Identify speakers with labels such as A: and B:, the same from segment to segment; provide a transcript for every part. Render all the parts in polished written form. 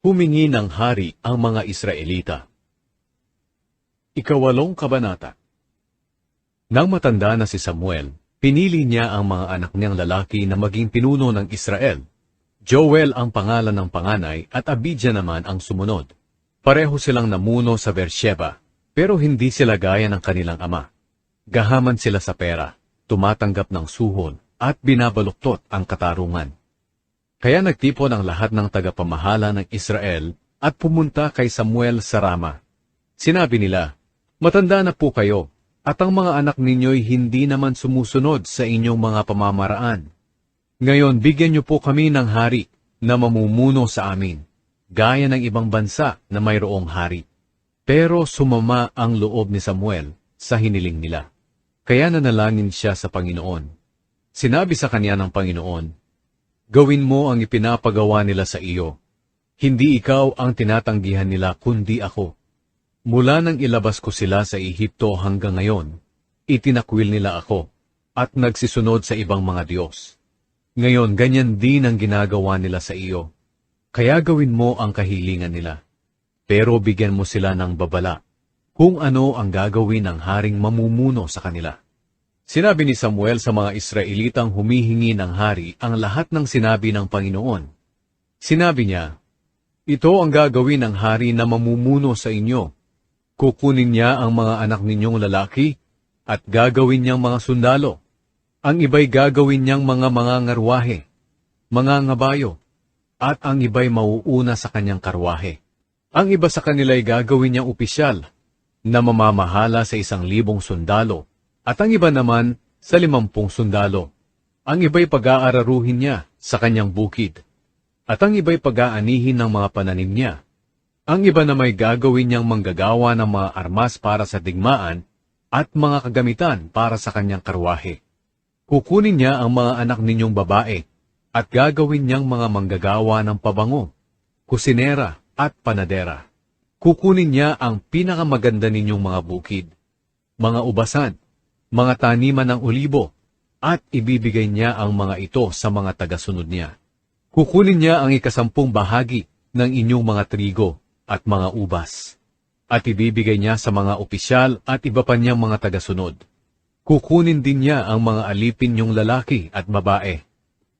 A: Humingi ng hari ang mga Israelita. Ikawalong kabanata. Nang matanda na si Samuel, pinili niya ang mga anak niyang lalaki na maging pinuno ng Israel. Joel ang pangalan ng panganay at Abijah naman ang sumunod. Pareho silang namuno sa Beersheba, pero hindi sila gaya ng kanilang ama. Gahaman sila sa pera, tumatanggap ng suhol, at binabaluktot ang katarungan. Kaya nagtipon ang lahat ng tagapamahala ng Israel at pumunta kay Samuel sa Rama. Sinabi nila, "Matanda na po kayo, at ang mga anak ninyo'y hindi naman sumusunod sa inyong mga pamamaraan. Ngayon bigyan niyo po kami ng hari na mamumuno sa amin, gaya ng ibang bansa na mayroong hari." Pero sumama ang loob ni Samuel sa hiniling nila. Kaya nanalangin siya sa Panginoon. Sinabi sa kanya ng Panginoon, "Gawin mo ang ipinapagawa nila sa iyo. Hindi ikaw ang tinatanggihan nila kundi ako. Mula nang ilabas ko sila sa Ehipto hanggang ngayon, itinakwil nila ako at nagsisunod sa ibang mga Diyos. Ngayon ganyan din ang ginagawa nila sa iyo. Kaya gawin mo ang kahilingan nila. Pero bigyan mo sila ng babala kung ano ang gagawin ng haring mamumuno sa kanila." Sinabi ni Samuel sa mga Israelitang humihingi ng hari ang lahat ng sinabi ng Panginoon. Sinabi niya, "Ito ang gagawin ng hari na mamumuno sa inyo. Kukunin niya ang mga anak ninyong lalaki at gagawin niyang mga sundalo. Ang iba'y gagawin niyang mga ngarwahe, mga ngabayo, at ang iba'y mauuna sa kanyang karwahe. Ang iba sa kanila'y gagawin niyang opisyal na mamamahala sa 1,000 sundalo, at ang iba naman sa 50 sundalo. Ang iba'y pag-aararuhin niya sa kanyang bukid, at ang iba'y pag-aanihin ng mga pananim niya. Ang iba na may gagawin niyang manggagawa ng mga armas para sa digmaan at mga kagamitan para sa kanyang karwahe. Kukunin niya ang mga anak ninyong babae at gagawin niyang mga manggagawa ng pabango, kusinera at panadera. Kukunin niya ang pinakamaganda ninyong mga bukid, mga ubasan, mga taniman ng olibo, at ibibigay niya ang mga ito sa mga tagasunod niya. Kukunin niya ang 10 bahagi ng inyong mga trigo at mga ubas, at ibibigay niya sa mga opisyal at iba pa niyang mga tagasunod. Kukunin din niya ang mga alipin niyong lalaki at babae,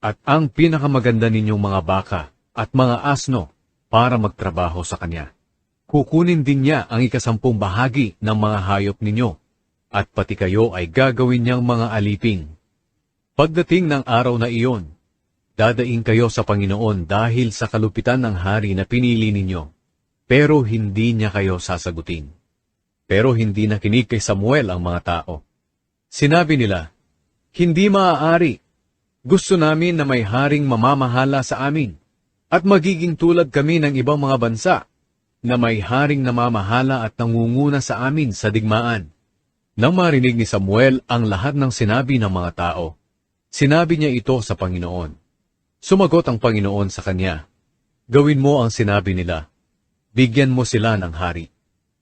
A: at ang pinakamaganda ninyong mga baka at mga asno para magtrabaho sa kanya. Kukunin din niya ang 10 bahagi ng mga hayop ninyo, at pati kayo ay gagawin niyang mga aliping. Pagdating ng araw na iyon, dadaing kayo sa Panginoon dahil sa kalupitan ng hari na pinili ninyo, pero hindi niya kayo sasagutin." Pero hindi nakinig kay Samuel ang mga tao. Sinabi nila, "Hindi maaari. Gusto namin na may haring mamamahala sa amin, at magiging tulad kami ng ibang mga bansa, na may haring namamahala at nangunguna sa amin sa digmaan." Nang marinig ni Samuel ang lahat ng sinabi ng mga tao, sinabi niya ito sa Panginoon. Sumagot ang Panginoon sa kanya, "Gawin mo ang sinabi nila. Bigyan mo sila ng hari."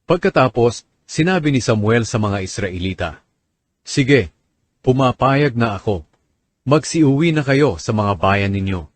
A: Pagkatapos, sinabi ni Samuel sa mga Israelita, "Sige, pumapayag na ako. Magsiuwi na kayo sa mga bayan ninyo."